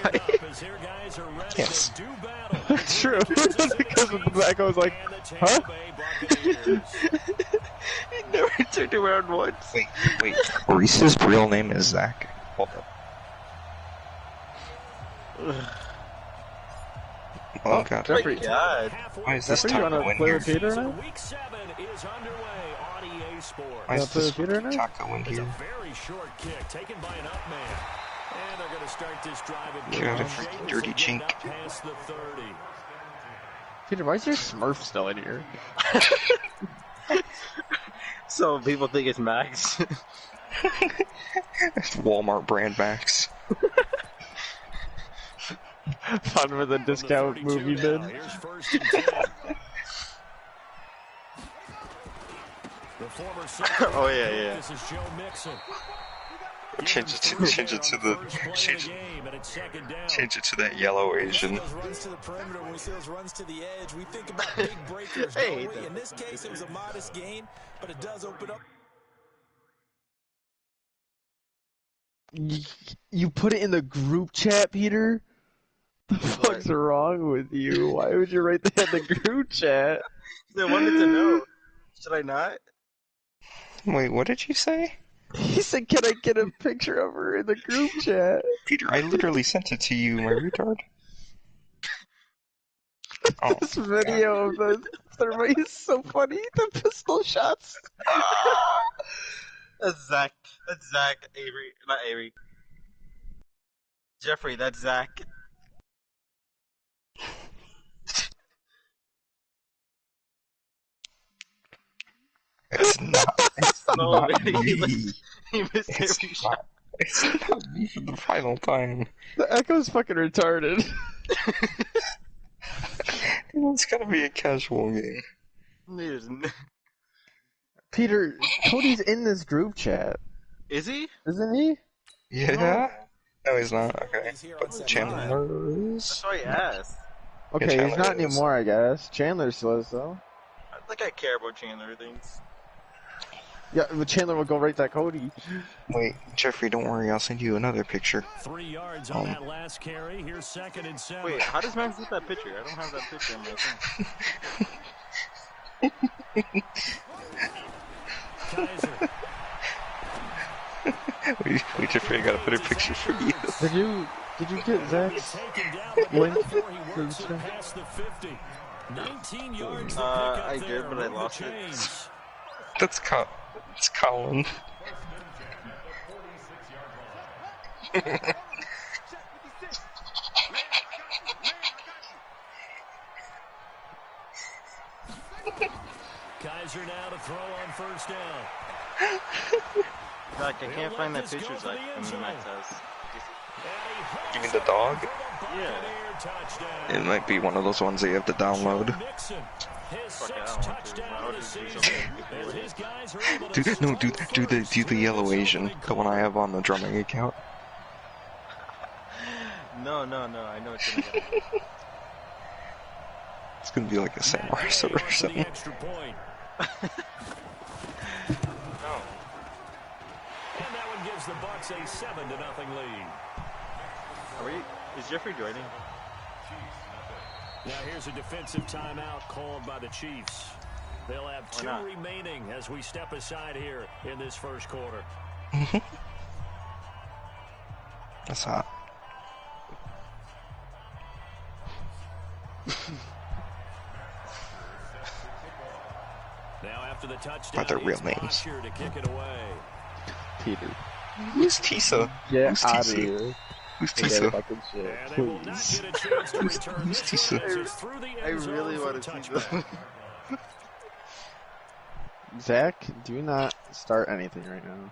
Why? Yes. It's true. Because of the back, I was like, huh? He never turned around once. Wait. Reese's real name is Zach. Hold up. Oh god. Jeffrey, God. Why is this Jeffrey, you taco wanna in play here? with Peter now? Week 7 is underway on EA Sports. Why is this Peter now? taco in It's a here? very short kick taken by an up man. And they're going to start this drive at Get out of freaking dirty chink. past the 30. Peter, why is your Smurf still in here? So people think it's Max. It's Walmart brand Max. Fun with a discount movie bin. Here's first and 10. The former Oh yeah. This is Joe Mixon. Change it to the change it to that yellow Asian. Runs to the perimeter, when we see those runs to the edge, we think about big breakers. Hey, in this case, it was a modest gain, but it does open up. You put it in the group chat, Peter? The fuck's wrong with you? Why would you write that in the group chat? They wanted to know. Should I not? Wait, what did you say? He said, can I get a picture of her in the group chat? Peter, I literally sent it to you, my retard. Oh, This video of the thermite is so funny. The pistol shots. That's Zach. That's Zach. Avery. Not Avery. Jeffrey, that's Zach. it's not. It's No, not he me. missed every shot. It's not me for the final time. The echo's fucking retarded. It's gotta be a casual game. Peter, Cody's in this group chat. Is he? Isn't he? Yeah? No, he's not. Okay. But That's Chandler's... why I asked. Okay, Chandler he's not is. anymore, I guess. Chandler still is, though. I think I care about Chandler things. Yeah, but Chandler will go right that Cody. Wait, Jeffrey, don't worry, I'll send you another picture. 3 yards on that last carry. Here's second and 7. Wait, how does Max get that picture? I don't have that picture on my phone. Kaiser. we Jeffrey, I got a better picture for you. Did you get Zach's link? to the stream? Past the 50. 19 yards I did, but I lost it. That's it's Colin. Kaiser now to throw on first down. Zach, I can't find that picture, Zach. Max has. You mean the dog? Yeah. It might be one of those ones that you have to download. Fuck it, I don't want to. Why would you do something? Do the yellow Asian, the one I have on the drumming account. No, I know what you're gonna get. It's gonna be like a samurai sword or something. No. And that one gives the Bucks a 7-0 lead. Is Jeffrey joining? Now here's a defensive timeout called by the Chiefs. They'll have 2 remaining as we step aside here in this first quarter. That's hot. Now after the touchdown, Are their real names? to kick it away. Peter. Who's Tisa? Get Who's out of Tisa? here. Who's With that Tisa? fucking shit, And they will not please. get a chance to return Who's this Tisa? one as it's through the I end zone really for want a to see touchback. that. Zach, do not start anything right now.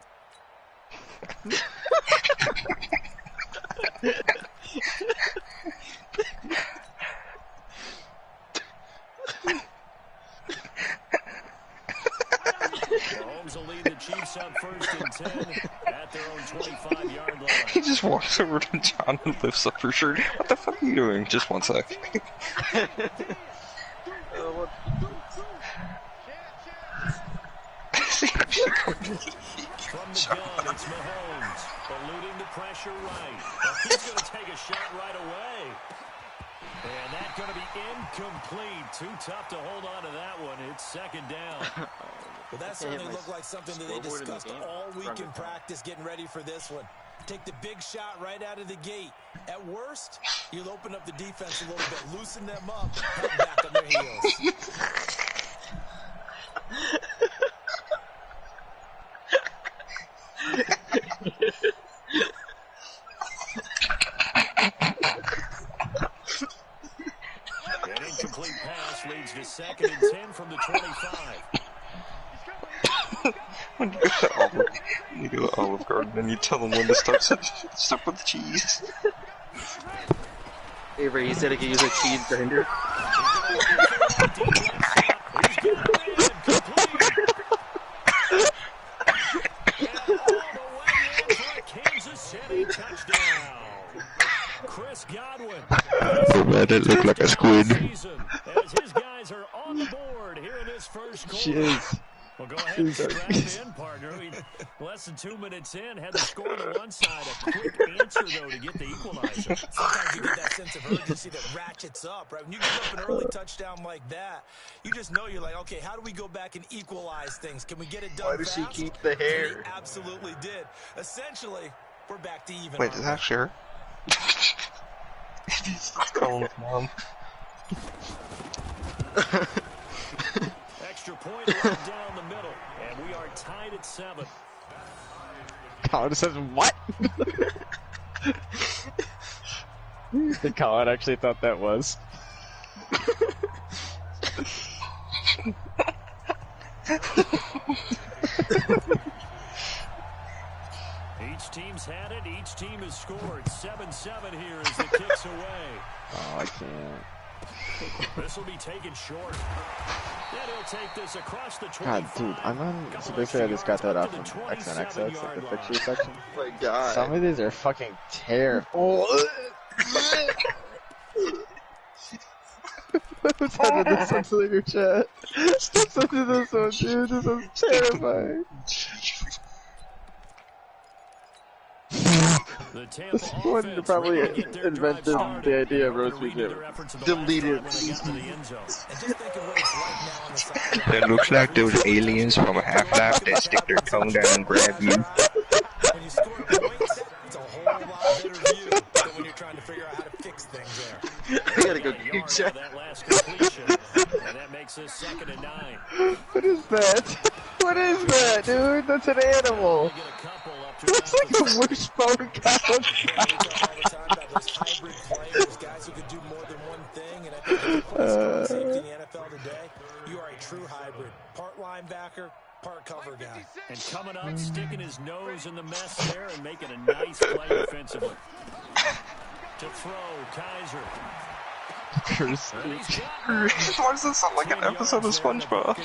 Mahomes will lead the Chiefs up first and 10 at their own 25-yard line. He just walks over to John and lifts up her shirt. What the fuck are you doing? Just one sec. From the gun, it's Mahomes. Eluding the pressure right. He's going to take a shot right away. And that's going to be incomplete. Too tough to hold on to that one. It's second down. Well, that certainly looked like something that they discussed all week in practice getting ready for this one. Take the big shot right out of the gate. At worst, you'll open up the defense a little bit, loosen them up, head back on their heels. An incomplete pass leads to 2nd and 10 from the 25. When you go to Olive Garden and you tell them when to start with the cheese. Avery, he said he could use a cheese grinder. Chris Godwin. Oh man, that looked like a squid. As his guys are on the board here in this first quarter. She is. Well, go ahead and strap in, partner. Less than 2 minutes in, had the score on the one side. A quick answer, though, to get the equalizer. Sometimes you get that sense of urgency that ratchets up, right? When you give up an early touchdown like that, you just know you're like, okay, how do we go back and equalize things? Can we get it done Why does she fast? keep the hair? And he absolutely did. Essentially, we're back to even. Wait, is that sure? He's calling mom. Extra point right down the middle, and we are tied at 7. Colin says, what? I think Colin actually thought that was. Each team's had it. Each team has scored. 7-7 here as the kicks away. Oh, I can't. This will be taken short. And he'll take this across the 25. God, dude, I'm on. So basically, I just got that off from XNXX, like the fixture section. Oh my god. Some of these are fucking terrible. Who's sending this one to your chat? Stop sending this one, dude. This is terrifying. This one probably invented the idea of roast beef. Deleted it. It looks like those aliens from Half-Life that stick their tongue down and grab you. When you score points, it's a whole lot better view than when you're trying to figure out how to fix things there. I gotta go get check. That last completion, and that makes us 2nd and 9. What is that? What is that, dude? That's an animal. Get a couple up to Looks like a wishbone cow. All the time about those hybrid players, guys who can do more than one thing, and I think if you play safety in the NFL today, you are a true hybrid. Part linebacker, part cover guy. And coming up, sticking his nose in the mess there and making a nice play defensively. To throw, Kaiser. Curse. And he's got Why does this sound like an episode of SpongeBob?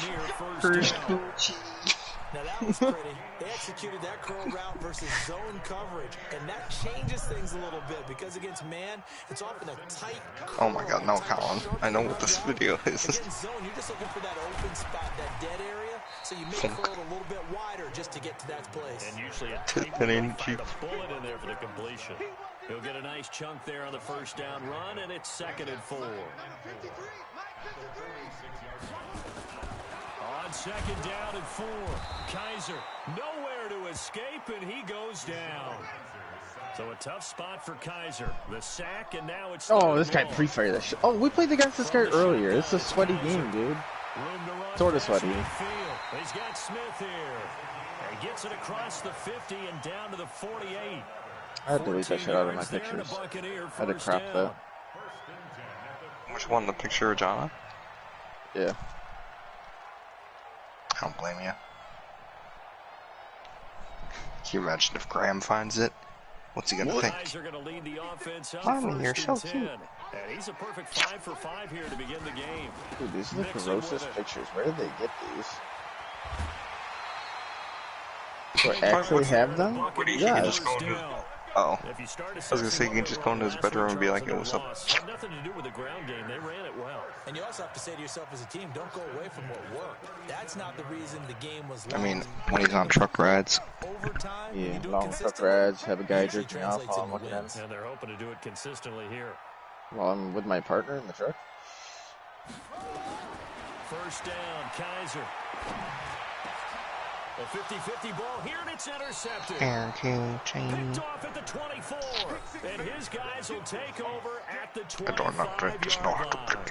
Now that was pretty. They executed that curl route versus zone coverage, and that changes things a little bit because against man, it's often a tight. Oh my god, no, Colin. I know what this video is. Against zone, you're just looking for that open spot, that dead area, so you make it curl a little bit wider just to get to that place. And usually a tight fired a bullet in there for the completion. He'll get a nice chunk there on the first down run, and it's 2nd and 4. On 2nd down and 4, Kaiser nowhere to escape, and he goes down. So a tough spot for Kaiser. The sack, and now it's... Oh, this guy pre-fired that shit. Oh, we played against this guy earlier. This is a sweaty game, dude. Sort of sweaty. He's got Smith here. And gets it across the 50 and down to the 48. I had to delete that shit out of my pictures. I had to crop that. Which one, the picture of Jonna? Yeah. I don't blame you. Can you imagine if Graham finds it? What's he gonna think? Mommy, you're so cute. And he's a perfect 5 for 5 here to begin the game. Dude, these are the ferocious pictures. Where did they get these? Do I actually have them? What do you Yeah. just go do? Oh. If you start I was gonna say, you can just go into his bedroom and be like, yo, what's up? Nothing to do with the ground game. They ran it well. And you also have to say to yourself as a team, don't go away from what worked. That's not the reason the game was I lost. mean, when he's on truck rides. Overtime, when Yeah, you do it long truck consistently, rides, have a guy usually jerking off translates while I'm into looking at wins. him. And they're hoping to do it consistently here. While I'm with my partner in the truck. First down, Kaiser. A 50-50 ball here, and it's intercepted. Picked off at the 24. And his guys will take over at the 25-yard line.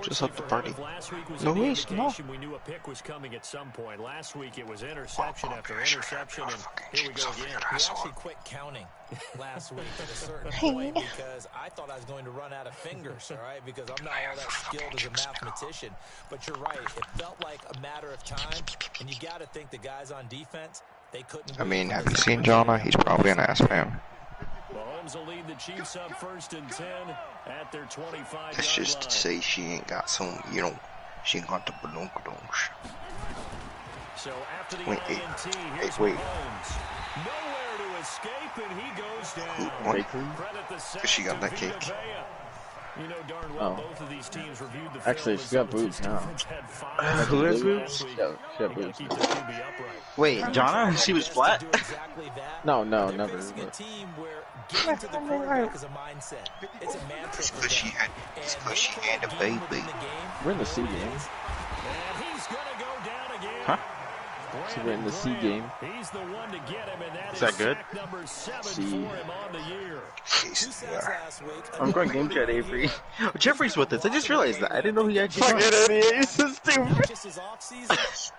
Just up the party. Last week was No, an he's not. indication we knew a pick was coming at some point. Last week it was interception after interception, and here we go again. We actually quit counting last week at a certain point because I thought I was going to run out of fingers, all right, because I'm not all that skilled as a mathematician. But you're right. It felt like a matter of time, and you got to think the guys on defense, they couldn't. I mean, have you seen Jonna? He's probably an ass man. Mahomes will lead the Chiefs up 1st and 10 at their 25-yard That's just line. to say she ain't got some, you know, she ain't got the badonkadonks. So after the Wait, INT, here's wait. Mahomes. Nowhere to escape, and he goes down. What? Credit the sack She got to that Vita cake. Vea. You know darn well both of these teams reviewed the film. Actually, she's got boobs now. Who has boobs? She got boobs. Keep the QB upright. Wait, Jonna? She was flat? No, never. Facing a team where getting to the quarterback is a mindset. It's a mantra It's for because she them. had, it's because she had a baby. We're in the C game. And he's going to go down again. Huh? So we're in the C game. He's the one to get him, and that Is that good? sack number 7 C. for him on the year. Two sacks last week. I'm going game chat, Avery. Jeffrey's with us. I just realized that. I didn't know he actually Fucking was. idiot, stupid. Not just his off-season,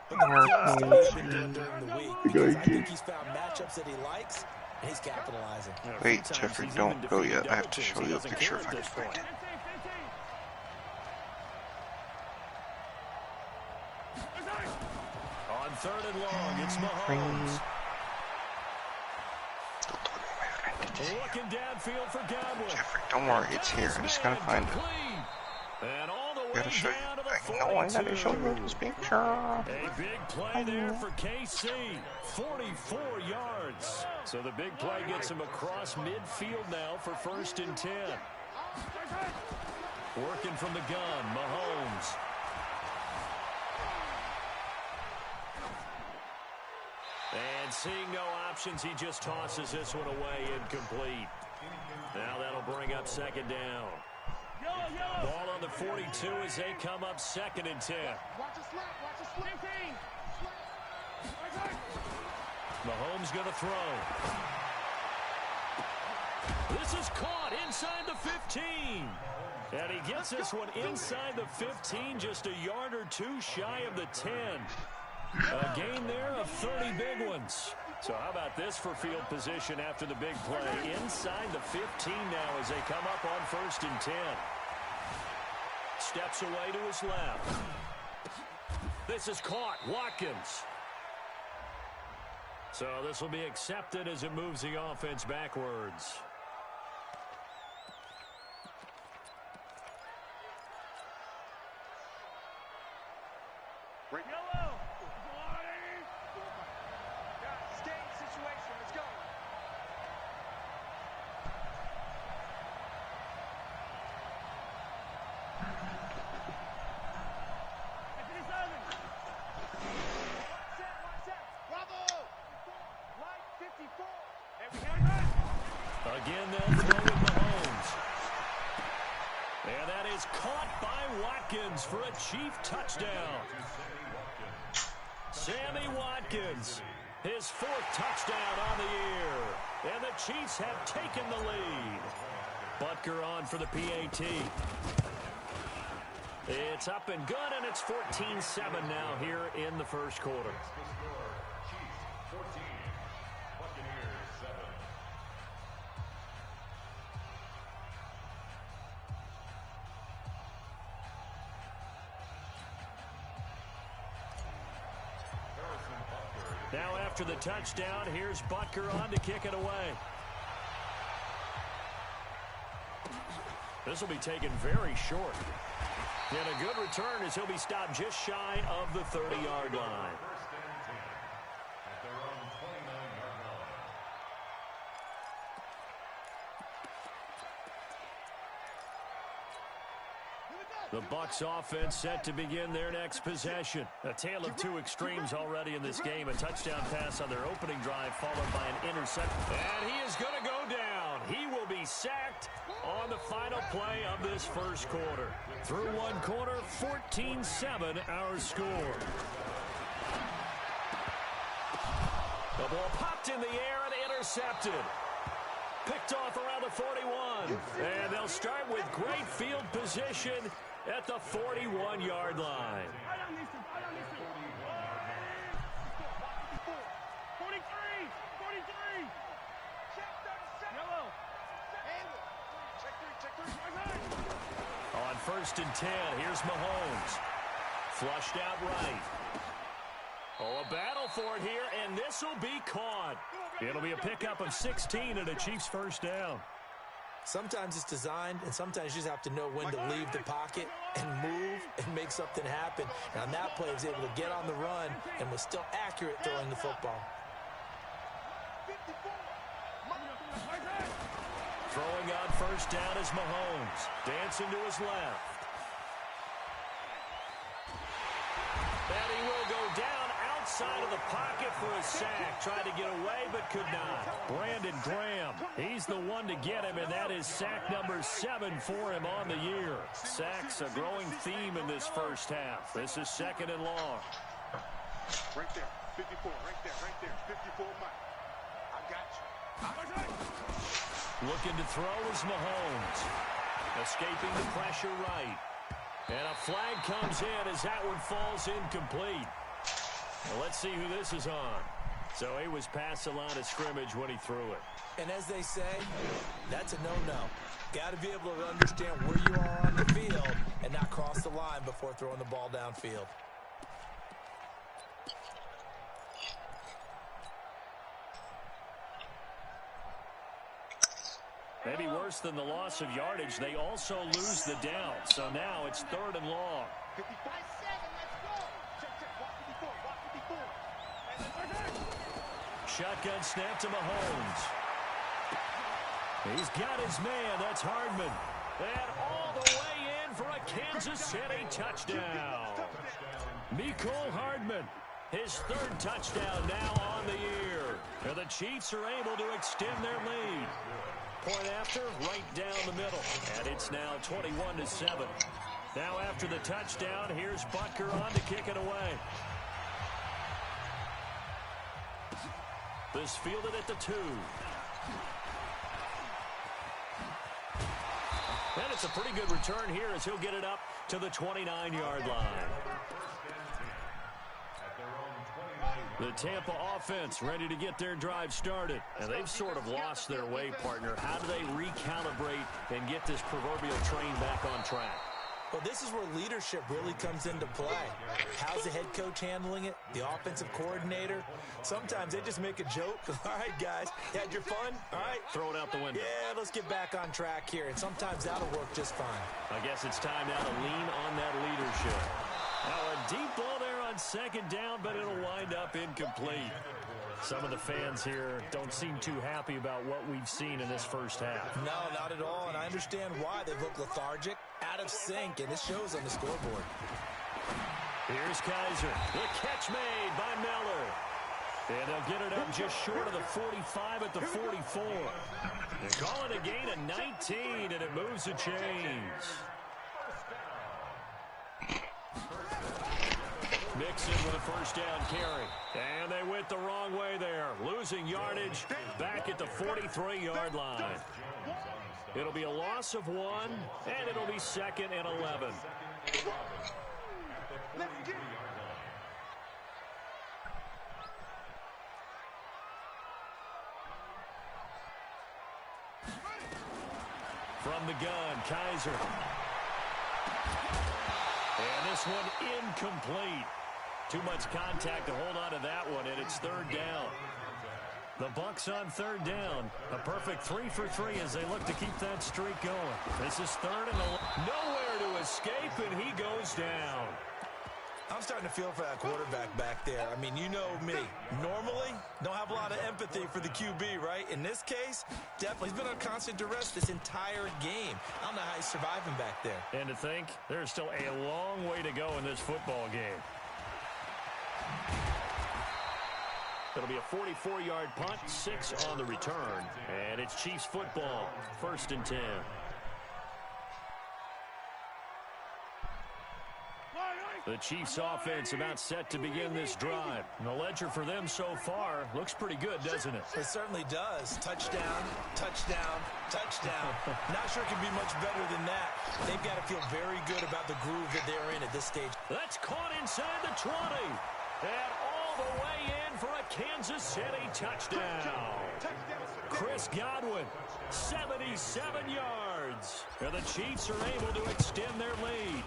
but the team stuff he's been doing during the week. Because I think he's found matchups that he likes, and he's capitalizing. Wait, Jeffrey, don't go yet. I have to show you a picture if I can find it. On 3rd and long, it's Mahomes. Don't tell me my friend did you? Looking downfield for Godwin. Jeffrey, don't worry, it's here. I just gotta find it. And all the way I gotta show you. down to the I know I gotta show you this picture. A big play there for KC. 44 yards. So the big play gets him across midfield now for 1st and 10. Working from the gun, Mahomes. And seeing no options, he just tosses this one away, incomplete. Now that'll bring up 2nd down. Ball on the 42 as they come up 2nd and 10. Mahomes going to throw. This is caught inside the 15. And he gets this one inside the 15, just a yard or two shy of the 10. A gain there of 30 big ones. So how about this for field position after the big play? Inside the 15 now as they come up on 1st and 10. Steps away to his left. This is caught. Watkins. So this will be accepted as it moves the offense backwards. Again, they'll throw with Mahomes. And that is caught by Watkins for a Chief touchdown. Sammy Watkins, his 4th touchdown on the year. And the Chiefs have taken the lead. Butker on for the PAT. It's up and good, and it's 14-7 now here in the 1st quarter. Now after the touchdown, here's Butker on to kick it away. This will be taken very short. And a good return as he'll be stopped just shy of the 30-yard line. The Bucs offense set to begin their next possession. A tale of two extremes already in this game. A touchdown pass on their opening drive followed by an interception. And he is going to go down. He will be sacked on the final play of this first quarter. Through one quarter, 14-7 our score. The ball popped in the air and intercepted. Picked off around the 41. And they'll start with great field position at the 41-yard line. On 1st and 10, here's Mahomes. Flushed out right. Oh, a battle for it here, and this will be caught. It'll be a pickup of 16 and a Chiefs first down. Sometimes it's designed, and sometimes you just have to know when to leave the pocket and move and make something happen. And on that play, he was able to get on the run and was still accurate throwing the football. Throwing on 1st down is Mahomes. Dancing to his left. And he will go down outside of the pocket for a sack. Tried to get away, but could not. Brandon Graham, he's the one to get him, and that is sack number 7 for him on the year. Sacks a growing theme in this first half. This is 2nd and long. Right there, 54, right there, 54, Mike. I got you. Looking to throw is Mahomes. Escaping the pressure right. And a flag comes in as that one falls incomplete. Well, let's see who this is on. So he was past the line of scrimmage when he threw it. And as they say, that's a no-no. Got to be able to understand where you are on the field and not cross the line before throwing the ball downfield. Maybe worse than the loss of yardage, they also lose the down. So now it's 3rd and long. 55, 7, let's go. Check, walk 54. Shotgun snap to Mahomes. He's got his man. That's Hardman. And all the way in for a Kansas City touchdown. Mecole Hardman, his 3rd touchdown now on the year. And the Chiefs are able to extend their lead. Point after, right down the middle. And it's now 21-7. Now after the touchdown, here's Butker on to kick it away. This fielded at the 2. And it's a pretty good return here as he'll get it up to the 29-yard line. The Tampa offense ready to get their drive started. And they've sort of lost their way, partner. How do they recalibrate and get this proverbial train back on track? Well, this is where leadership really comes into play. How's the head coach handling it? The offensive coordinator? Sometimes they just make a joke. All right, guys, you had your fun? All right. Throw it out the window. Yeah, let's get back on track here. And sometimes that'll work just fine. I guess it's time now to lean on that leadership. Now a deep ball there on 2nd down, but it'll wind up incomplete. Some of the fans here don't seem too happy about what we've seen in this first half. No, not at all, and I understand why. They look lethargic, out of sync, and this shows on the scoreboard. Here's Kaiser. The catch made by Miller. And they'll get it up just short of the 45 at the 44. They call it a gain of 19, and it moves the chains. Mixon with a 1st down carry. And they went the wrong way there. Losing yardage back at the 43-yard line. It'll be a loss of 1, and it'll be 2nd and 11. From the gun, Kaiser. And this one incomplete. Too much contact to hold on to that one, and it's 3rd down. The Bucs on 3rd down. A perfect 3 for 3 as they look to keep that streak going. This is 3rd and 11. Nowhere to escape, and he goes down. I'm starting to feel for that quarterback back there. I mean, you know me. Normally, don't have a lot of empathy for the QB, right? In this case, definitely. He's been on constant duress this entire game. I don't know how he's surviving back there. And to think, there's still a long way to go in this football game. It'll be a 44-yard punt, 6 on the return. And it's Chiefs football, 1st and 10. The Chiefs offense about set to begin this drive. And the ledger for them so far looks pretty good, doesn't it? It certainly does. Touchdown, touchdown, touchdown. Not sure it can be much better than that. They've got to feel very good about the groove that they're in at this stage. That's caught inside the 20. And all the way in for a Kansas City touchdown. Chris Godwin, 77 yards. And the Chiefs are able to extend their lead.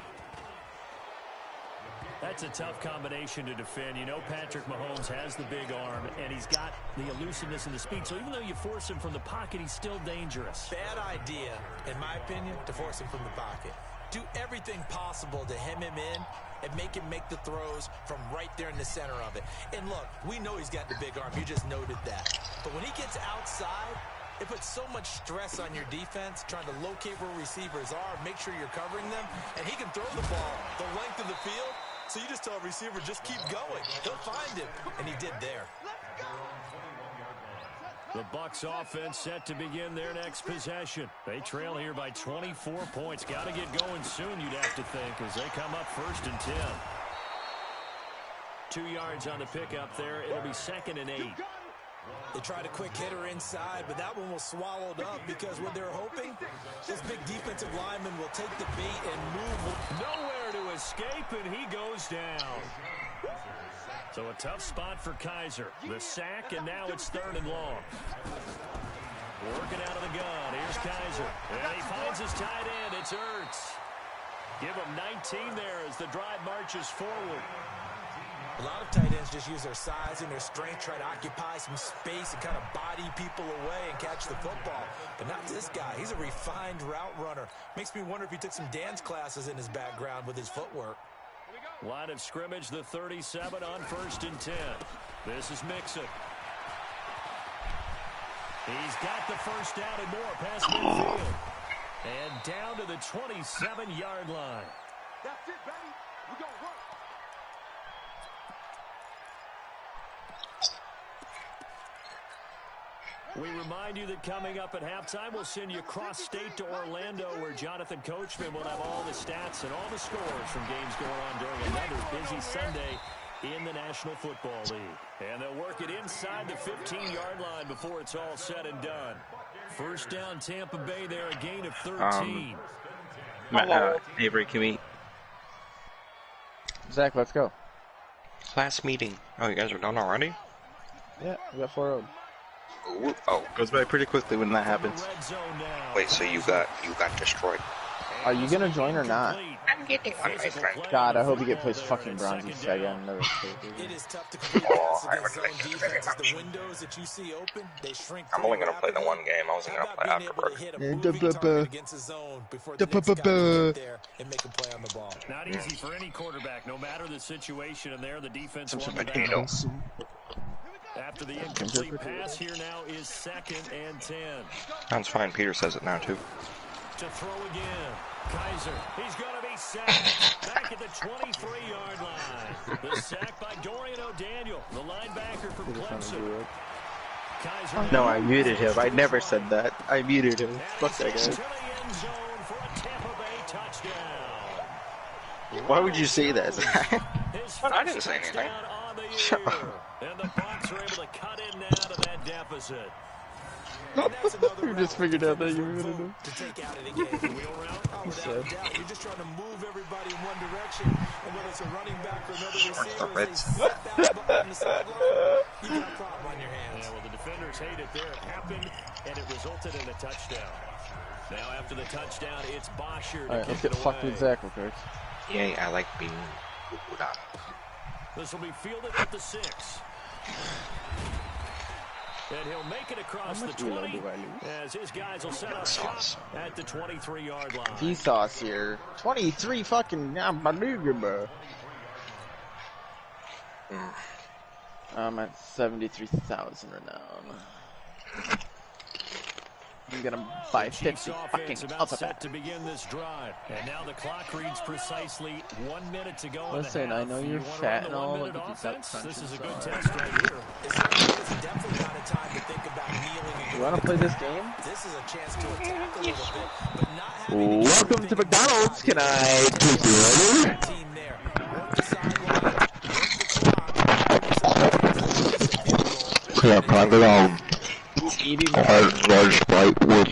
That's a tough combination to defend. You know Patrick Mahomes has the big arm, and he's got the elusiveness and the speed. So even though you force him from the pocket, he's still dangerous. Bad idea, in my opinion, to force him from the pocket. Do everything possible to hem him in and make him make the throws from right there in the center of it. And look, we know he's got the big arm. You just noted that. But when he gets outside, it puts so much stress on your defense, trying to locate where receivers are, make sure you're covering them, and he can throw the ball the length of the field. So you just tell a receiver, just keep going. He'll find him, and he did there. The Bucs offense set to begin their next possession. They trail here by 24 points. Got to get going soon, you'd have to think, as they come up 1st and 10. 2 yards on the pickup there. It'll be 2nd and 8. They tried a quick hitter inside, but that one was swallowed up because what they're hoping, this big defensive lineman will take the bait and move. Nowhere to escape, and he goes down. So a tough spot for Kaiser. The sack, and now it's 3rd and long. Working out of the gun. Here's Kaiser. And he finds his tight end. It's Ertz. Give him 19 there as the drive marches forward. A lot of tight ends just use their size and their strength, try to occupy some space and kind of body people away and catch the football. But not this guy. He's a refined route runner. Makes me wonder if he took some dance classes in his background with his footwork. Line of scrimmage, the 37 on 1st and 10. This is Mixon. He's got the first down and more past midfield. And down to the 27-yard line. That's it, baby. We're going to work. We remind you that coming up at halftime, we'll send you cross-state to Orlando, where Jonathan Coachman will have all the stats and all the scores from games going on during another busy Sunday in the National Football League. And they'll work it inside the 15-yard line before it's all said and done. First down, Tampa Bay there, a gain of 13. Avery, can we... Zach, let's go. Class meeting. Oh, you guys are done already? Yeah, we got 4-0. Oh, Goes by pretty quickly when that happens. wait, so you got destroyed. Are you gonna join or not? I'm getting one, my friend. God, I hope you get plays fucking bronzy second. Another It is tough to complete passes against zone defenses. The windows that you see open, they shrink. I'm only going to play the one game. I wasn't going to play afterwards. Not easy for any quarterback, no matter the situation in there. The defense won the Potato. battle. After the incomplete pass, here now is 2nd and 10. Sounds fine. Peter says it now, too. To throw again. Kaiser, he's going to be sacked. Back at the 23-yard line. The sack by Dorian O'Daniel, the linebacker from Clemson. Kaiser. No, I muted him. I never said that. I muted him. Fuck that guy. To the end zone for a Tampa Bay touchdown. Why would you say that? I didn't say anything. Shut up. And the Bucs are able to cut in now to that deficit. You just figured out that you were gonna do. To take out of the game. He said. You're just trying to move everybody in one direction, and whether it's a running back or another receiver, they set that button on the sideline, you got a problem on your hands. Yeah, well, the defenders hate it there. It happened, and it resulted in a touchdown. Now, after the touchdown, it's Bosher to Alright, let's kick get it fucked away. with Zach real quick. Yay, I like being good up. This will be fielded at the 6. And he'll make it across the 20 as his guys will set up shop at the 23-yard line. Vsauce here. 23 fucking bro. I'm at 73,000 right now. I'm gonna buy 50 fucking about set to begin this drive. And now the clock reads precisely 1 minute to go. Listen, I know you're fat and all, but this is a good test right here. It's definitely not a time to think about kneeling and you wanna play this game? This is a chance to attack a little bit, but not having welcome to McDonald's. Can I take your order? team there. Work the sideline, work the clock. Yeah, can I get Eating large Sprite with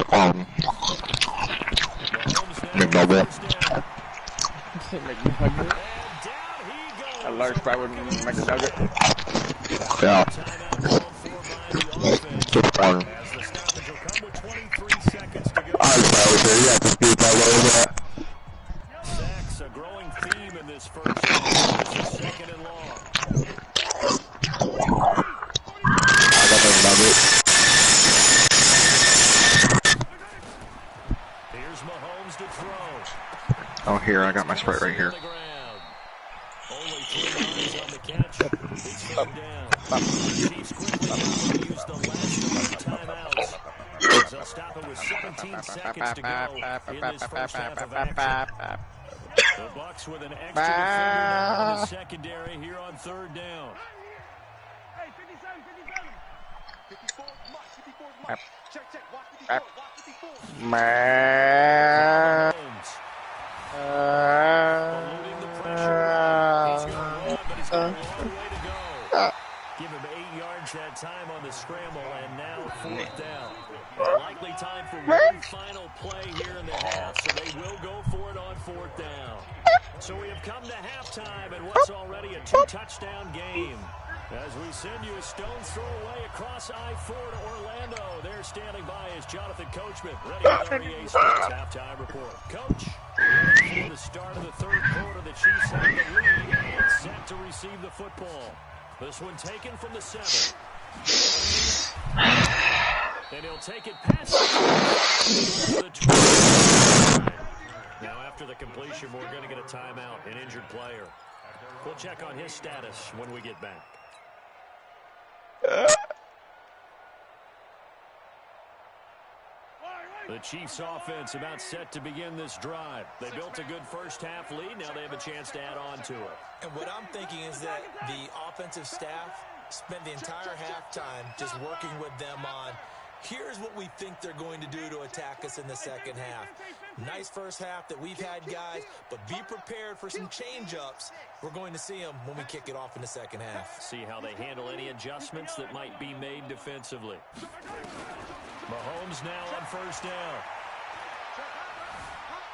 McNugget? A large fry with McNugget. Yeah. Just fun. Yeah, just beat that little bit. Sacks a growing theme in this first half. This is second and long. I got McNugget. Here's Mahomes to throw. Oh, here, I got my Sprite right here. Only 3 yards on the catch. It's third down. Chiefs quickly use the last of their timeouts. They'll stop it with 17 seconds to go in this first half of action. The Bucs with an extra defender now in the secondary here on third down. Hey, 57, 54 mark, 54 mark. Check, watch 54, watch 54. Eluding the pressure. He's going to run, but he's got a long way to go. Give him 8 yards that time on the scramble, and now fourth down. Likely time for one final play here in the half, so they will go for it on fourth down. So we have come to halftime in what's already a 2-touchdown game. As we send you a stone's throw away across I-4 to Orlando. There standing by is Jonathan Coachman, ready for REA Sports halftime report. Coach, for the start of the third quarter, the Chiefs have the lead and set to receive the football. This one taken from the 7. And he'll take it past the 20. Now after the completion, we're going to get a timeout, an injured player. We'll check on his status when we get back. The Chiefs offense about set to begin this drive. They built a good first half lead. Now they have a chance to add on to it. And what I'm thinking is that the offensive staff spent the entire halftime just working with them on, here's what we think they're going to do to attack us in the second half. Nice first half that we've had, guys, but be prepared for some change-ups. We're going to see them when we kick it off in the second half. See how they handle any adjustments that might be made defensively. Mahomes now on first down.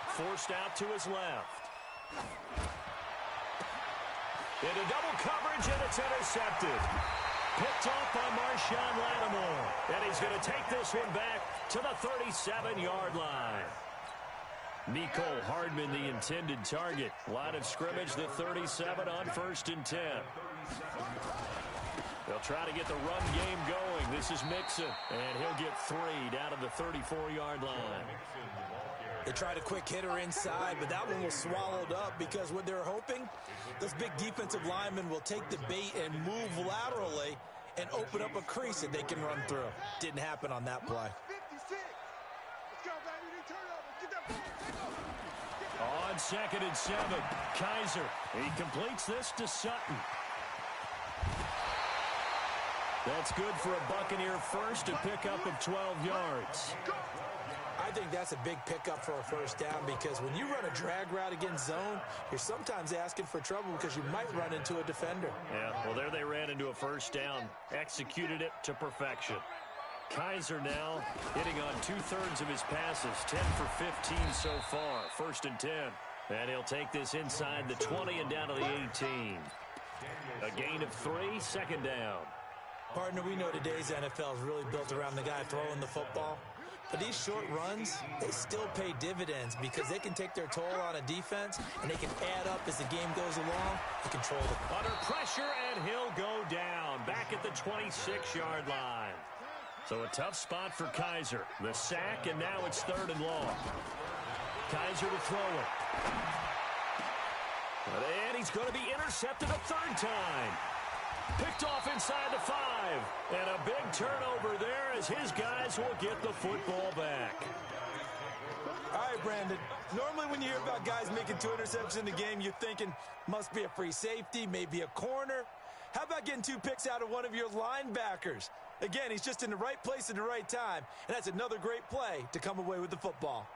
Forced out to his left. Into double coverage, and it's intercepted. Picked off by Marshawn Lattimore. And he's going to take this one back to the 37-yard line. Nicole Hardman, the intended target. Line of scrimmage, the 37 on 1st and 10. They'll try to get the run game going. This is Mixon, and he'll get 3 down to the 34-yard line. They tried a quick hitter inside, but that one was swallowed up because what they're hoping, those big defensive linemen will take the bait and move laterally and open up a crease that they can run through. Didn't happen on that play. On 2nd and 7, Kaiser. He completes this to Sutton. That's good for a Buccaneer first, a pickup of 12 yards. I think that's a big pickup for a first down because when you run a drag route against zone, you're sometimes asking for trouble because you might run into a defender. Yeah, well, there they ran into a first down, executed it to perfection. Kaiser now hitting on 2/3 of his passes, 10 for 15 so far, 1st and 10. And he'll take this inside the 20 and down to the 18. A gain of 3, 2nd down. Partner, we know today's NFL is really built around the guy throwing the football. But these short runs, they still pay dividends because they can take their toll on a defense and they can add up as the game goes along and control it. Under pressure, and he'll go down back at the 26-yard line. So a tough spot for Kaiser. The sack, and now it's 3rd and long. Kaiser to throw it. And he's going to be intercepted a 3rd time. Picked off inside the 5. And a big turnover there as his guys will get the football back. All right, Brandon. Normally when you hear about guys making 2 interceptions in the game, you're thinking, must be a free safety, maybe a corner. How about getting 2 picks out of one of your linebackers? Again, he's just in the right place at the right time, and that's another great play to come away with the football.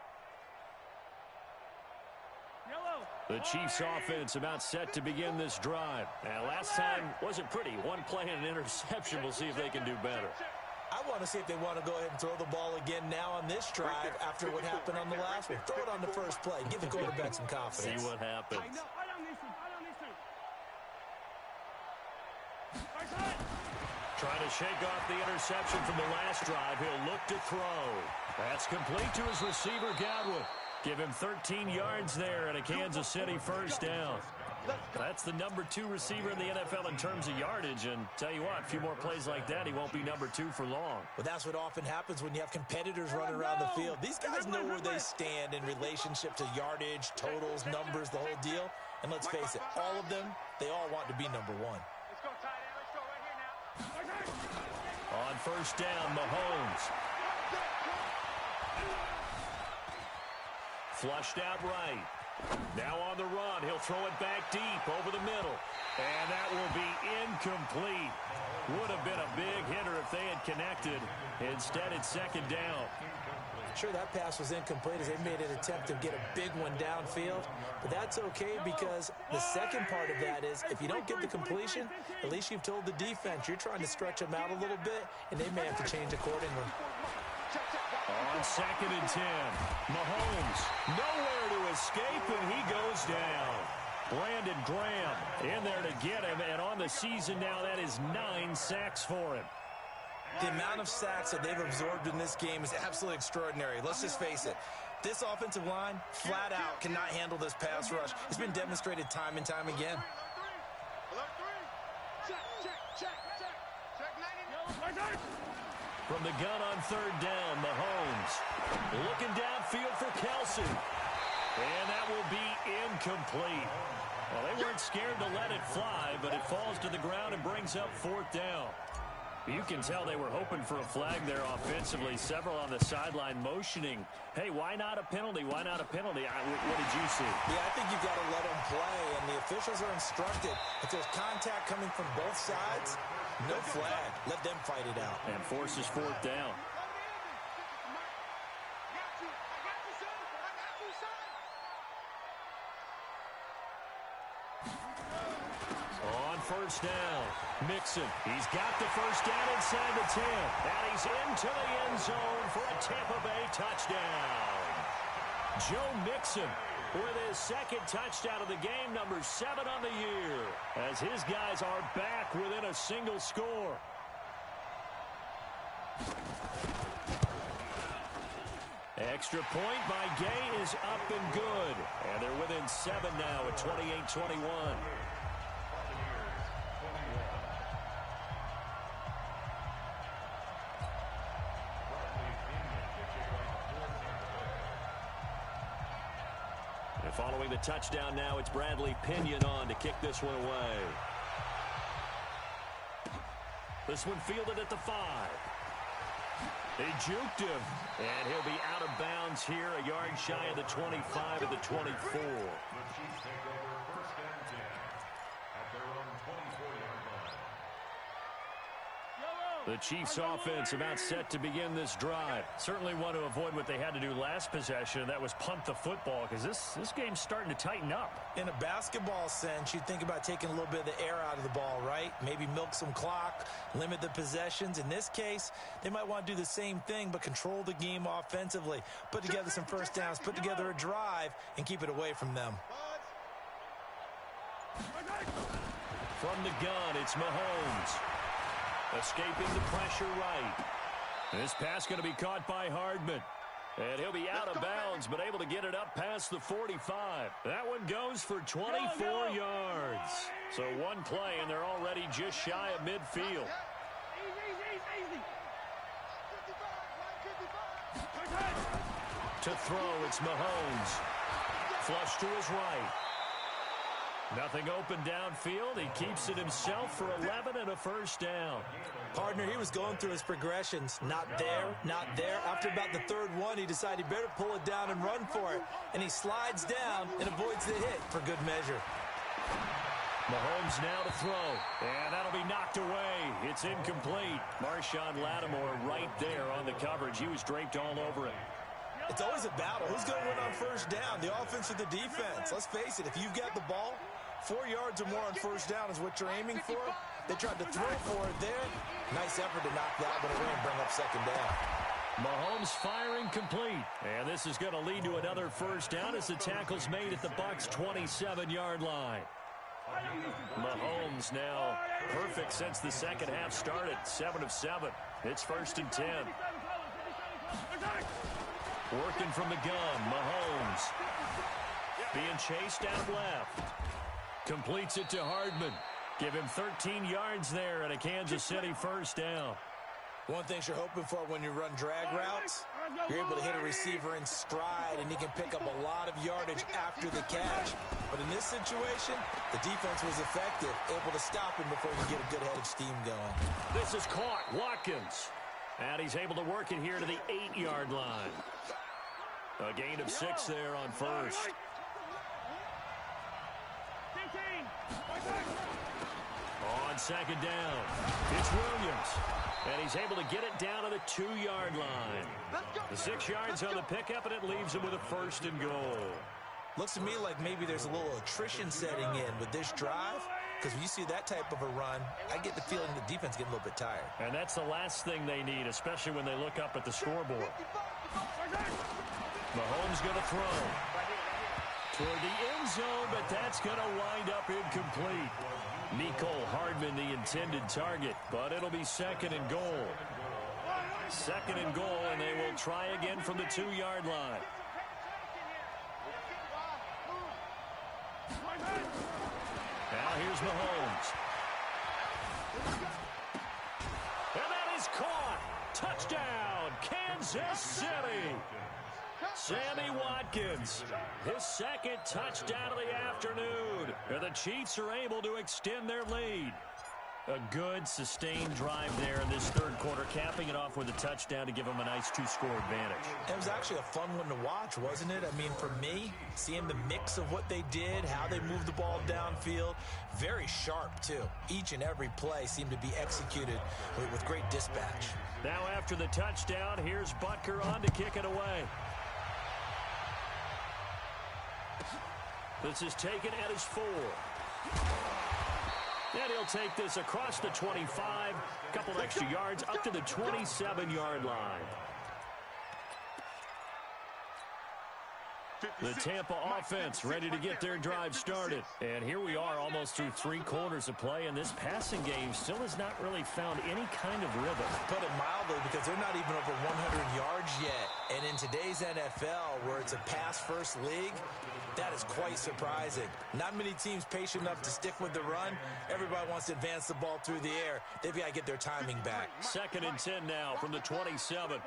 The Chiefs offense about set to begin this drive. And last time wasn't pretty. 1 play and an interception. We'll see if they can do better. I want to see if they want to go ahead and throw the ball again now on this drive after what happened on the last one. Throw it on the first play. Give the quarterback some confidence. See what happens. Trying to shake off the interception from the last drive. He'll look to throw. That's complete to his receiver, Godwin. Give him 13 yards there and a Kansas City first down. That's the number 2 receiver in the NFL in terms of yardage. And tell you what, a few more plays like that, he won't be number 2 for long. Well, that's what often happens when you have competitors running around the field. These guys know where they stand in relationship to yardage, totals, numbers, the whole deal. And let's face it, all of them, they all want to be number 1. Let's go, tight end. Let's go right here now. On first down, Mahomes. Flushed out right. Now on the run. He'll throw it back deep over the middle. And that will be incomplete. Would have been a big hitter if they had connected. Instead, it's second down. Sure, that pass was incomplete as they made an attempt to get a big one downfield. But that's okay because the second part of that is if you don't get the completion, at least you've told the defense you're trying to stretch them out a little bit, and they may have to change accordingly. On second and 10, Mahomes nowhere to escape, and he goes down. Brandon Graham in there to get him, and on the season now, that is 9 sacks for him. The amount of sacks that they've absorbed in this game is absolutely extraordinary. Let's just face it. This offensive line, flat out, cannot handle this pass rush. It's been demonstrated time and time again. From the gun on third down, Mahomes looking downfield for Kelsey. And that will be incomplete. Well, they weren't scared to let it fly, but it falls to the ground and brings up fourth down. You can tell they were hoping for a flag there offensively. Several on the sideline motioning, hey, why not a penalty? Why not a penalty? What did you see? Yeah, I think you've got to let them play, and the officials are instructed. If there's contact coming from both sides, no flag. Let them fight it out. And forces fourth down. On first down, Mixon. He's got the first down inside the 10. And he's into the end zone for a Tampa Bay touchdown. Joe Mixon with his second touchdown of the game, number 7 on the year, as his guys are back within a single score. Extra point by Gay is up and good. And they're within 7 now at 28-21. And following the touchdown now, it's Bradley Pinion on to kick this one away. This one fielded at the 5. They juked him, and he'll be out of bounds here, a yard shy of the 25 of the 24. The Chiefs offense about set to begin this drive. Certainly want to avoid what they had to do last possession. That was punt the football, because this game's starting to tighten up. In a basketball sense, you think about taking a little bit of the air out of the ball, right? Maybe milk some clock, limit the possessions. In this case, they might want to do the same thing, but control the game offensively. Put together some first downs, put together a drive, and keep it away from them. From the gun, it's Mahomes. Escaping the pressure right. This pass going to be caught by Hardman. And he'll be out of bounds, but able to get it up past the 45. That one goes for 24 yards. So one play, and they're already just shy of midfield. To throw, it's Mahomes. Flush to his right. Nothing open downfield. He keeps it himself for 11 and a first down. Partner, he was going through his progressions. Not there, not there. After about the third one, he decided he better pull it down and run for it. And he slides down and avoids the hit for good measure. Mahomes now to throw. And that'll be knocked away. It's incomplete. Marshawn Lattimore right there on the coverage. He was draped all over it. It's always a battle. Who's going to win on first down, the offense or the defense? Let's face it, if you've got the ball, 4 yards or more on first down is what you're aiming for. They tried to throw for it there. Nice effort to knock that one away and bring up second down. Mahomes firing complete. And this is going to lead to another first down as the tackle's made at the Bucs' 27-yard line. Mahomes now perfect since the second half started. 7 of 7. It's 1st and 10. Working from the gun, Mahomes. Being chased out left. Completes it to Hardman. Give him 13 yards there and a Kansas City first down. One thing you're hoping for when you run drag routes, you're able to hit a receiver in stride and he can pick up a lot of yardage after the catch. But in this situation, the defense was effective, able to stop him before you get a good head of steam going. This is caught. Watkins. And he's able to work it here to the 8-yard line. A gain of 6 there on first. On second down, it's Williams. And he's able to get it down to the 2-yard line. The 6 yards on the pickup, and it leaves him with a 1st and goal. Looks to me like maybe there's a little attrition setting in with this drive. Because when you see that type of a run, I get the feeling the defense getting a little bit tired. And that's the last thing they need, especially when they look up at the scoreboard. Mahomes going to throw. Toward the end zone, but that's going to wind up incomplete. Nicole Hardman, the intended target, but it'll be 2nd and goal. 2nd and goal, and they will try again from the 2-yard line. Now here's Mahomes. And that is caught. Touchdown, Kansas City. Sammy Watkins, his 2nd touchdown of the afternoon. And the Chiefs are able to extend their lead. A good, sustained drive there in this 3rd quarter, capping it off with a touchdown to give them a nice 2-score advantage. It was actually a fun one to watch, wasn't it? I mean, for me, seeing the mix of what they did, how they moved the ball downfield, very sharp, too. Each and every play seemed to be executed with great dispatch. Now after the touchdown, here's Butker on to kick it away. This is taken at his 4. And he'll take this across the 25, couple extra yards, up to the 27-yard line. The Tampa offense ready to get their drive started. And here we are almost through 3 quarters of play, and this passing game still has not really found any kind of rhythm. Put it mildly, because they're not even over 100 yards yet. And in today's NFL, where it's a pass-first league, that is quite surprising. Not many teams patient enough to stick with the run. Everybody wants to advance the ball through the air. They've got to get their timing back. 2nd and 10 now from the 27.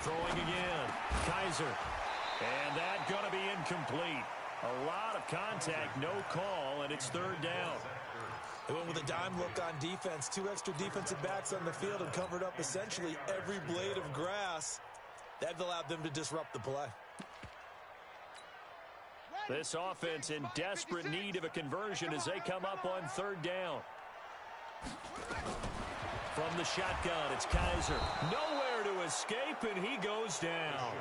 Throwing again. Kaiser. And that going to be incomplete. A lot of contact, no call, and it's 3rd down. They went with a dime look on defense. 2 extra defensive backs on the field and covered up essentially every blade of grass. That allowed them to disrupt the play. This offense in desperate need of a conversion as they come up on 3rd down. From the shotgun, it's Kaiser. Nowhere to escape, and he goes down.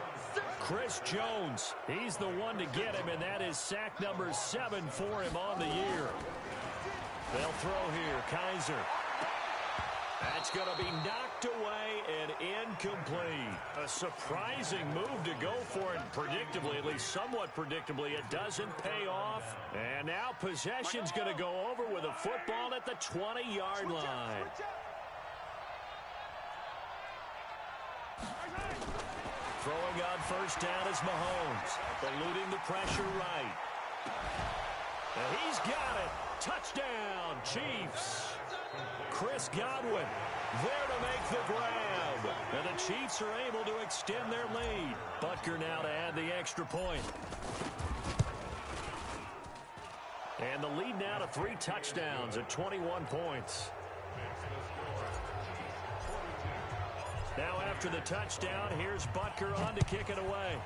Chris Jones, he's the one to get him, and that is sack number 7 for him on the year. They'll throw here, Kaiser. That's going to be knocked away and incomplete. A surprising move to go for it predictably, at least somewhat predictably. It doesn't pay off. And now possession's going to go over with a football at the 20-yard line. Throwing on first down is Mahomes, eluding the pressure right. And he's got it. Touchdown, Chiefs. Chris Godwin there to make the grab. And the Chiefs are able to extend their lead. Butker now to add the extra point. And the lead now to 3 touchdowns at 21 points. Now after the touchdown, here's Butker on to kick it away.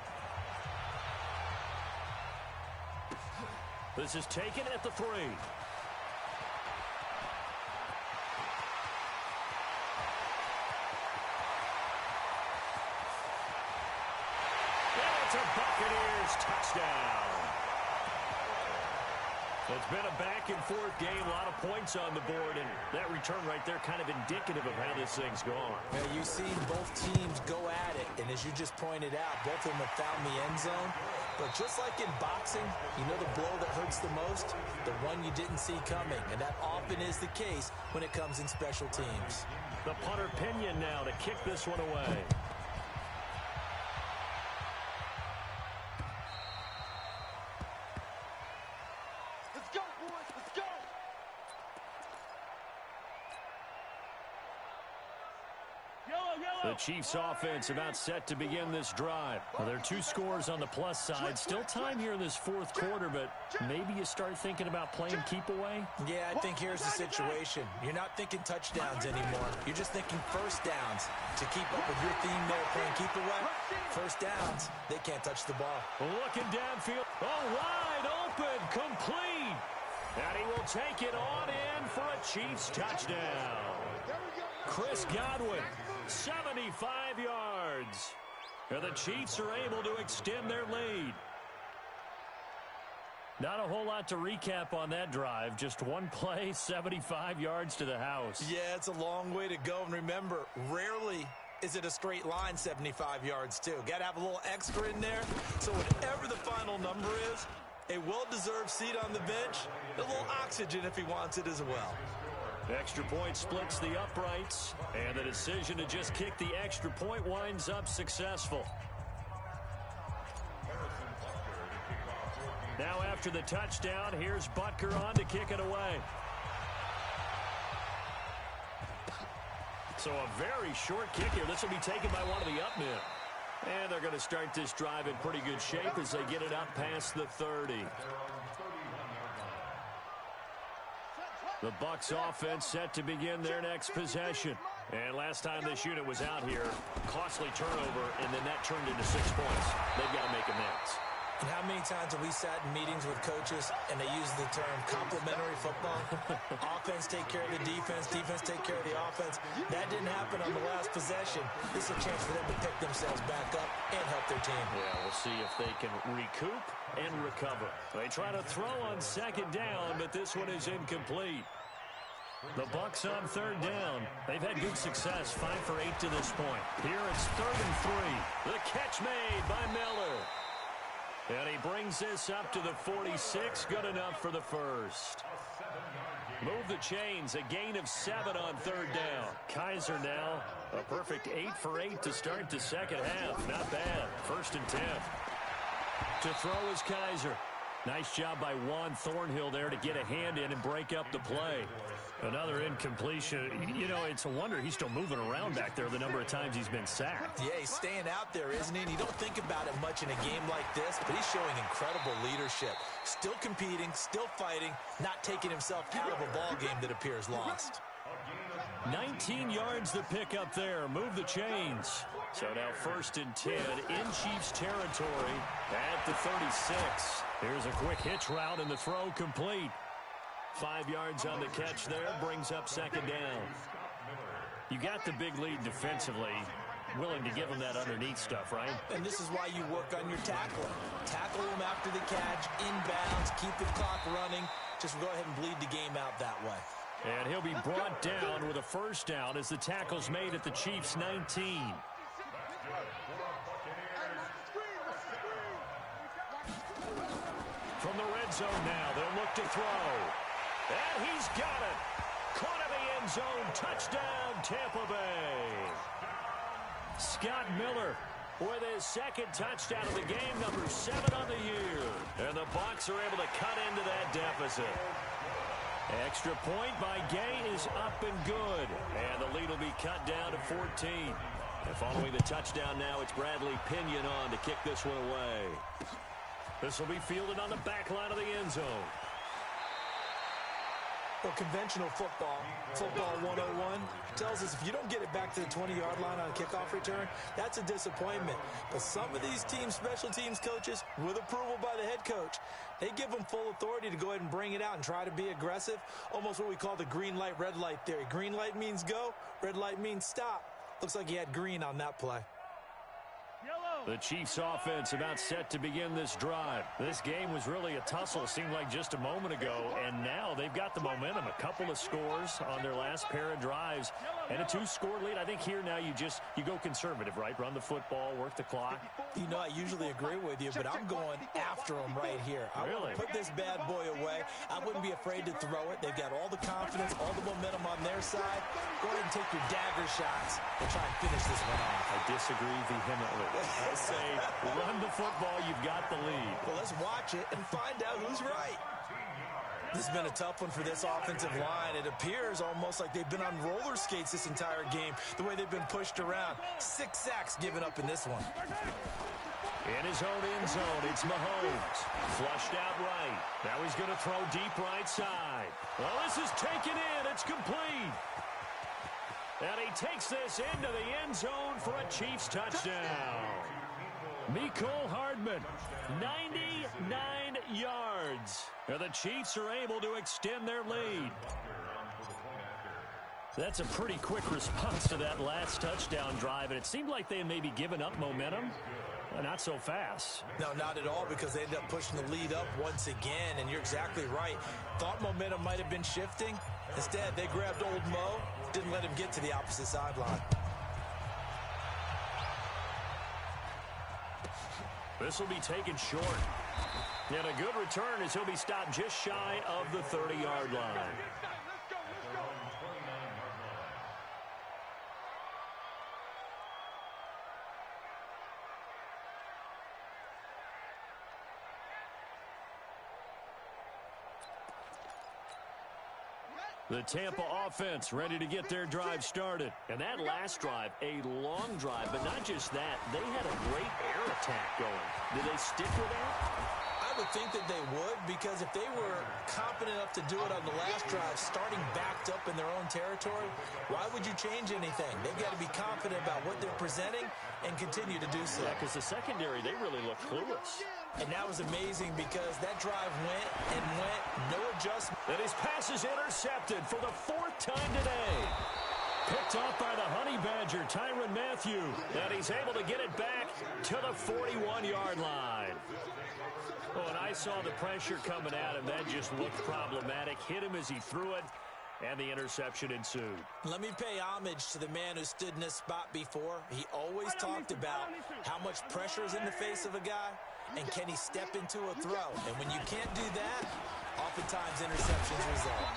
This is taken at the 3. And it's a Buccaneers touchdown. It's been a back-and-forth game, a lot of points on the board, and that return right there kind of indicative of how this thing's gone. Yeah, you've seen both teams go at it, and as you just pointed out, both of them have found the end zone. But just like in boxing, you know the blow that hurts the most? The one you didn't see coming, and that often is the case when it comes in special teams. The punter Pinion now to kick this one away. Let's go, boys. Let's go. The Chiefs offense about set to begin this drive. Well, there are 2 scores on the plus side. Still time here in this 4th quarter, but maybe you start thinking about playing keep away? Yeah, I think here's the situation. You're not thinking touchdowns anymore. You're just thinking first downs. To keep up with your theme there, playing keep away, first downs, they can't touch the ball. Looking downfield. Oh, wide open, complete. And he will take it on in for a Chiefs touchdown. Chris Godwin, 75 yards. And the Chiefs are able to extend their lead. Not a whole lot to recap on that drive. Just one play, 75 yards to the house. Yeah, it's a long way to go. And remember, rarely is it a straight line 75 yards, too. Got to have a little extra in there. So whatever the final number is, a well-deserved seat on the bench, a little oxygen if he wants it as well. Extra point splits the uprights, and the decision to just kick the extra point winds up successful. Now after the touchdown, here's Butker on to kick it away. So a very short kick here. This will be taken by one of the up men. And they're going to start this drive in pretty good shape as they get it up past the 30. The Bucs offense set to begin their next possession. And last time this unit was out here, costly turnover, and then that turned into 6 points. They've got to make amends. And how many times have we sat in meetings with coaches and they use the term complementary football? Offense take care of the defense, defense take care of the offense. That didn't happen on the last possession. This is a chance for them to pick themselves back up and help their team. Yeah, we'll see if they can recoup and recover. They try to throw on 2nd down, but this one is incomplete. The Bucs on 3rd down. They've had good success, 5 for 8 to this point. Here it's 3rd and 3. The catch made by Miller. And he brings this up to the 46. Good enough for the first. Move the chains. A gain of 7 on 3rd down. Kaiser now a perfect 8 for 8 to start the second half. Not bad. 1st and 10. To throw is Kaiser. Nice job by Juan Thornhill there to get a hand in and break up the play. Another incompletion. You know, it's a wonder he's still moving around back there the number of times he's been sacked. Yeah, he's staying out there, isn't he? And you don't think about it much in a game like this, but he's showing incredible leadership. Still competing, still fighting, not taking himself out of a ball game that appears lost. 19 yards to pick up there. Move the chains. So now 1st and 10 in Chiefs territory at the 36. Here's a quick hitch route and the throw complete. 5 yards on the catch there, brings up 2nd down. You got the big lead defensively, willing to give them that underneath stuff, right? And this is why you work on your tackling. Tackle them after the catch, inbounds, keep the clock running. Just go ahead and bleed the game out that way. And he'll be brought down with a 1st down as the tackle's made at the Chiefs' 19. From the red zone now, they'll look to throw. And he's got it. Caught in the end zone. Touchdown, Tampa Bay. Scott Miller with his 2nd touchdown of the game, number 7 on the year. And the Bucs are able to cut into that deficit. Extra point by Gay is up and good. And the lead will be cut down to 14. And following the touchdown now, it's Bradley Pinion on to kick this one away. This will be fielded on the back line of the end zone. Well, conventional football 101, tells us if you don't get it back to the 20-yard line on a kickoff return, that's a disappointment. But some of these special teams coaches, with approval by the head coach, they give them full authority to go ahead and bring it out and try to be aggressive, almost what we call the green light, red light theory. Green light means go, red light means stop. Looks like he had green on that play. The Chiefs offense about set to begin this drive. This game was really a tussle, seemed like just a moment ago, and now they've got the momentum. A couple of scores on their last pair of drives, and a 2-score lead. I think here now you go conservative, right? Run the football, work the clock. You know, I usually agree with you, but I'm going after them right here. I want to put this bad boy away. I wouldn't be afraid to throw it. They've got all the confidence, all the momentum on their side. Go ahead and take your dagger shots and try and finish this one off. I disagree vehemently. I say run the football, you've got the lead. Well, let's watch it and find out who's right. This has been a tough one for this offensive line. It appears almost like they've been on roller skates this entire game, the way they've been pushed around. 6 sacks given up in this one. In his own end zone, it's Mahomes. Flushed out right. Now he's going to throw deep right side. Well, this is taken in. It's complete. And he takes this into the end zone for a Chiefs touchdown. Mecole Hardman, 99 yards. And the Chiefs are able to extend their lead. That's a pretty quick response to that last touchdown drive, and it seemed like they had maybe given up momentum. Not so fast. No, not at all, because they ended up pushing the lead up once again, and you're exactly right. Thought momentum might have been shifting. Instead, they grabbed old Mo, didn't let him get to the opposite sideline. This will be taken short. And a good return as he'll be stopped just shy of the 30-yard line. The Tampa offense ready to get their drive started. And that last drive, a long drive, but not just that. They had a great air attack going. Did they stick with that? I would think that they would, because if they were confident enough to do it on the last drive, starting backed up in their own territory, why would you change anything? They've got to be confident about what they're presenting and continue to do so. Yeah, because the secondary, they really looked clueless. And that was amazing, because that drive went and went, no adjustment. And his pass is intercepted for the 4th time today. Picked off by the Honey Badger, Tyrann Mathieu. And he's able to get it back to the 41-yard line. Oh, and I saw the pressure coming at him. That just looked problematic. Hit him as he threw it, and the interception ensued. Let me pay homage to the man who stood in this spot before. He always talked about how much pressure is in the face of a guy, and can he step into a throw. And when you can't do that, oftentimes interceptions result.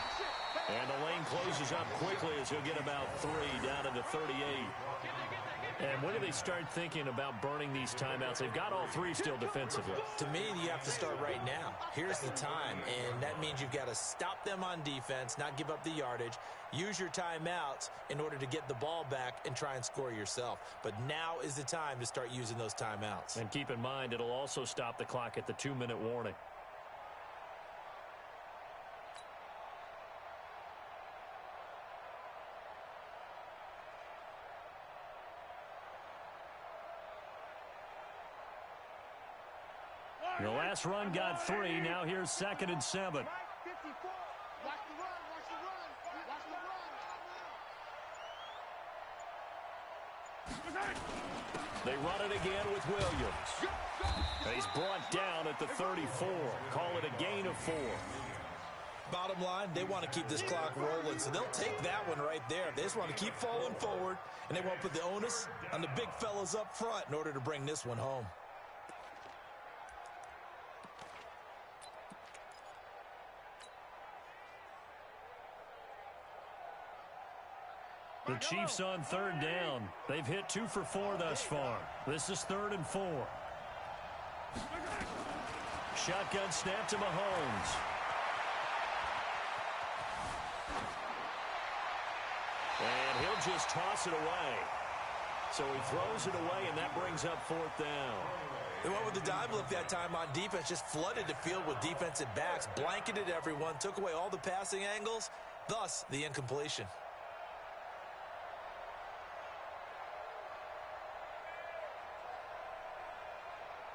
And the lane closes up quickly as he'll get about 3 down to the 38. And when do they start thinking about burning these timeouts? They've got all 3 still defensively. To me, you have to start right now. Here's the time, and that means you've got to stop them on defense, not give up the yardage, use your timeouts in order to get the ball back and try and score yourself. But now is the time to start using those timeouts. And keep in mind, it'll also stop the clock at the 2-minute warning. The last run got 3. Now here's 2nd and 7. Watch the run, watch the run, watch the run. They run it again with Williams. And he's brought down at the 34. Call it a gain of 4. Bottom line, they want to keep this clock rolling, so they'll take that one right there. They just want to keep falling forward, and they want to put the onus on the big fellas up front in order to bring this one home. The Chiefs on 3rd down. They've hit 2 for 4 thus far. This is 3rd and 4. Shotgun snap to Mahomes. And he'll just toss it away. So he throws it away, and that brings up 4th down. They went with the dime look that time on defense, just flooded the field with defensive backs, blanketed everyone, took away all the passing angles, thus the incompletion.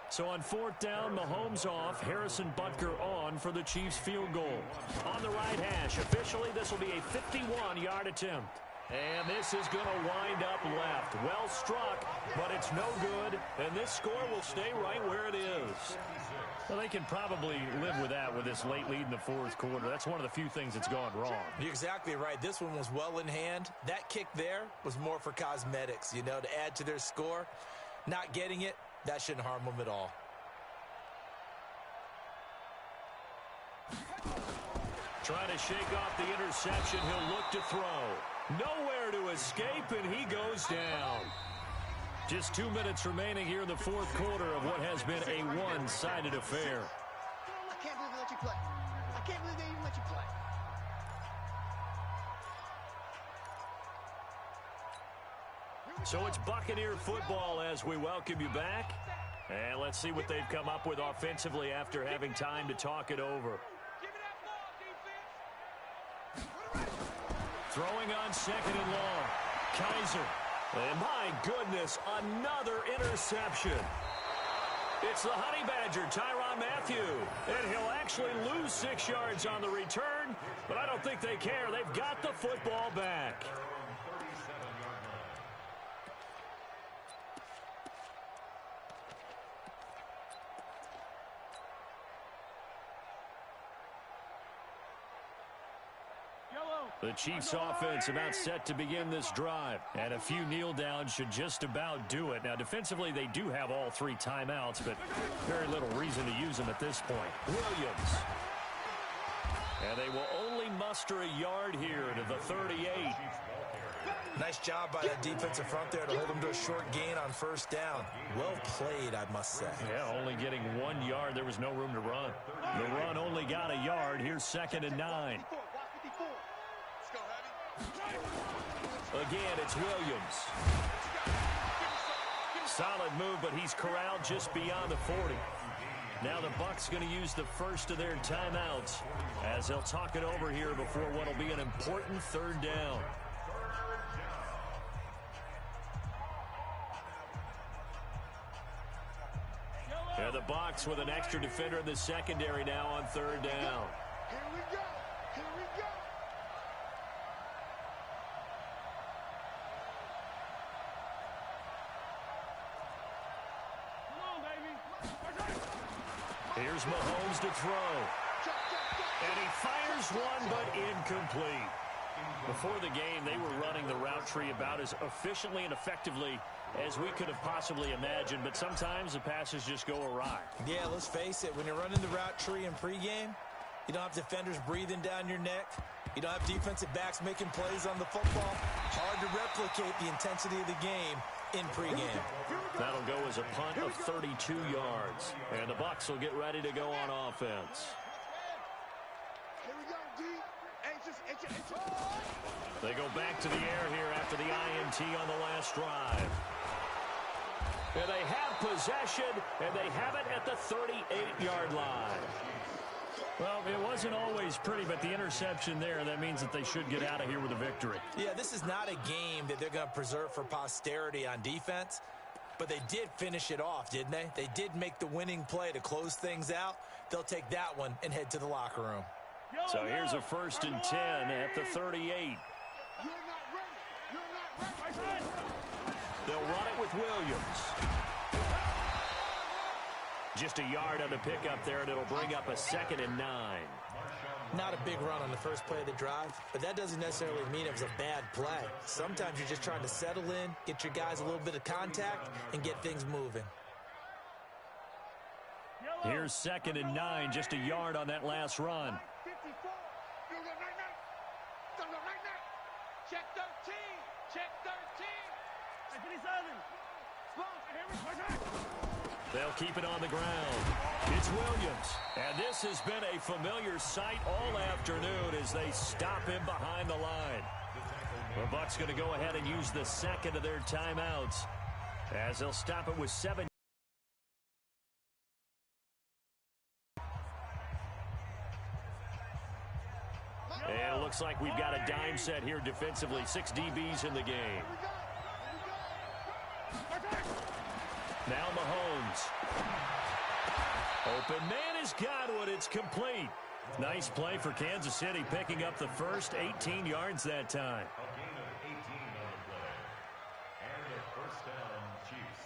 So on 4th down, Mahomes off, Harrison Butker on for the Chiefs field goal. On the right hash, officially this will be a 51-yard attempt. And this is going to wind up left. Well struck, but it's no good, and this score will stay right where it is. Well, they can probably live with that with this late lead in the 4th quarter. That's one of the few things that's gone wrong. You're exactly right. This one was well in hand. That kick there was more for cosmetics, you know, to add to their score. Not getting it, that shouldn't harm them at all. Trying to shake off the interception. He'll look to throw. Nowhere to escape, and he goes down. Just 2 minutes remaining here in the 4th quarter of what has been a one-sided affair. I can't believe they let you play. I can't believe they even let you play. So it's Buccaneer football as we welcome you back. And let's see what they've come up with offensively after having time to talk it over. Throwing on 2nd and long. Kaiser. And my goodness, another interception. It's the Honey Badger, Tyrann Mathieu. And he'll actually lose 6 yards on the return, but I don't think they care. They've got the football back. The Chiefs offense about set to begin this drive. And a few kneel downs should just about do it. Now, defensively, they do have all 3 timeouts, but very little reason to use them at this point. Williams. And they will only muster a yard here to the 38. Nice job by that defensive front there to hold them to a short gain on 1st down. Well played, I must say. Yeah, only getting 1 yard. There was no room to run. The run only got a yard. Here's 2nd and 9. Again, it's Williams. Solid move, but he's corralled just beyond the 40. Now the Bucs going to use the first of their timeouts as they'll talk it over here before what will be an important 3rd down. And the Bucs with an extra defender in the secondary now on 3rd down. Here we go. Here we go. Here's Mahomes to throw. And he fires one, but incomplete. Before the game, they were running the route tree about as efficiently and effectively as we could have possibly imagined, but sometimes the passes just go awry. Yeah, let's face it, when you're running the route tree in pregame, you don't have defenders breathing down your neck. You don't have defensive backs making plays on the football. Hard to replicate the intensity of the game in pregame. That'll go as a punt of 32 yards. And the Bucs will get ready to go on offense. Here we go, D. They go back to the air here after the INT on the last drive. And they have possession, and they have it at the 38-yard line. Well, it wasn't always pretty, but the interception there, that means that they should get out of here with a victory. Yeah, this is not a game that they're going to preserve for posterity on defense, but they did finish it off, didn't they? They did make the winning play to close things out. They'll take that one and head to the locker room. So here's a 1st and 10 at the 38. They'll run it with Williams. Just a yard on the pickup there, and it'll bring up a 2nd and 9. Not a big run on the first play of the drive, but that doesn't necessarily mean it was a bad play. Sometimes you're just trying to settle in, get your guys a little bit of contact, and get things moving. Here's 2nd and 9, just a yard on that last run. Check 13. Check 13. They'll keep it on the ground. It's Williams. And this has been a familiar sight all afternoon as they stop him behind the line. The Bucs going to go ahead and use the 2nd of their timeouts as they'll stop it with 7. And it looks like we've got a dime set here defensively. 6 DBs in the game. Now Mahomes. Open man has got one. It's complete. Nice play for Kansas City, picking up the first 18 yards that time. A gain of 18 on the play. And a first down, Chiefs.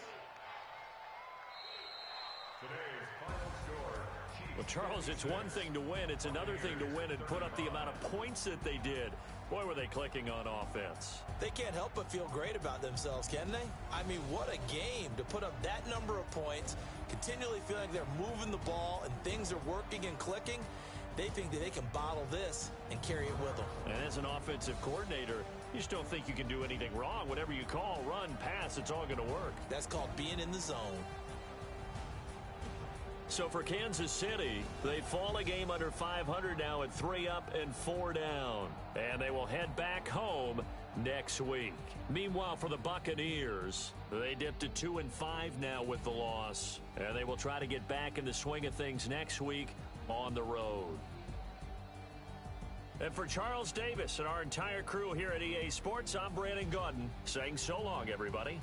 Today's final score, Chiefs. Well, Charles, it's one thing to win. It's another thing to win and put up the amount of points that they did. Boy, were they clicking on offense. They can't help but feel great about themselves, can they? I mean, what a game to put up that number of points, continually feel like they're moving the ball and things are working and clicking. They think that they can bottle this and carry it with them. And as an offensive coordinator, you just don't think you can do anything wrong. Whatever you call, run, pass, it's all going to work. That's called being in the zone. So for Kansas City, they fall a game under 500 now at 3 up and 4 down. And they will head back home next week. Meanwhile, for the Buccaneers, they dipped to 2-5 now with the loss. And they will try to get back in the swing of things next week on the road. And for Charles Davis and our entire crew here at EA Sports, I'm Brandon Gaudin saying so long, everybody.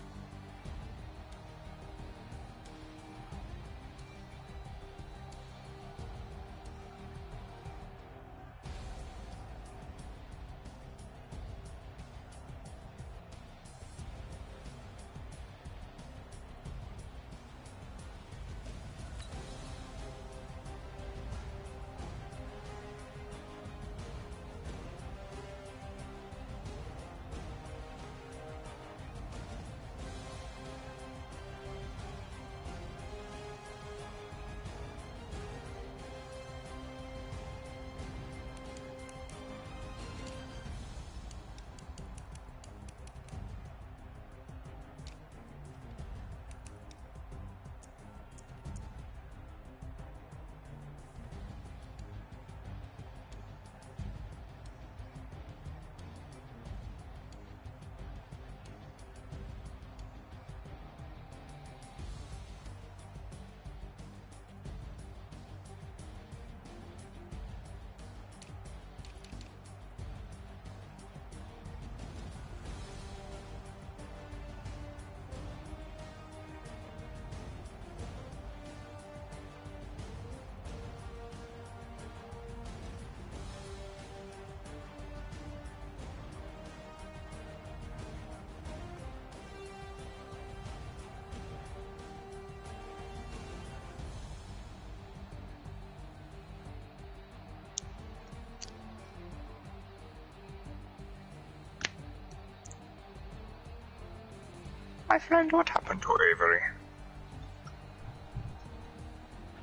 My friend, what happened to Avery?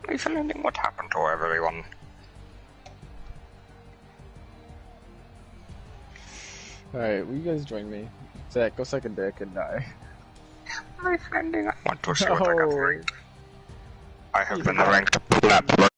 Lethal ending, what happened to everyone? Alright, will you guys join me? Zach, go suck a dick and die. Lethal ending, I want to see what I got ranked. I have been ranked pleb.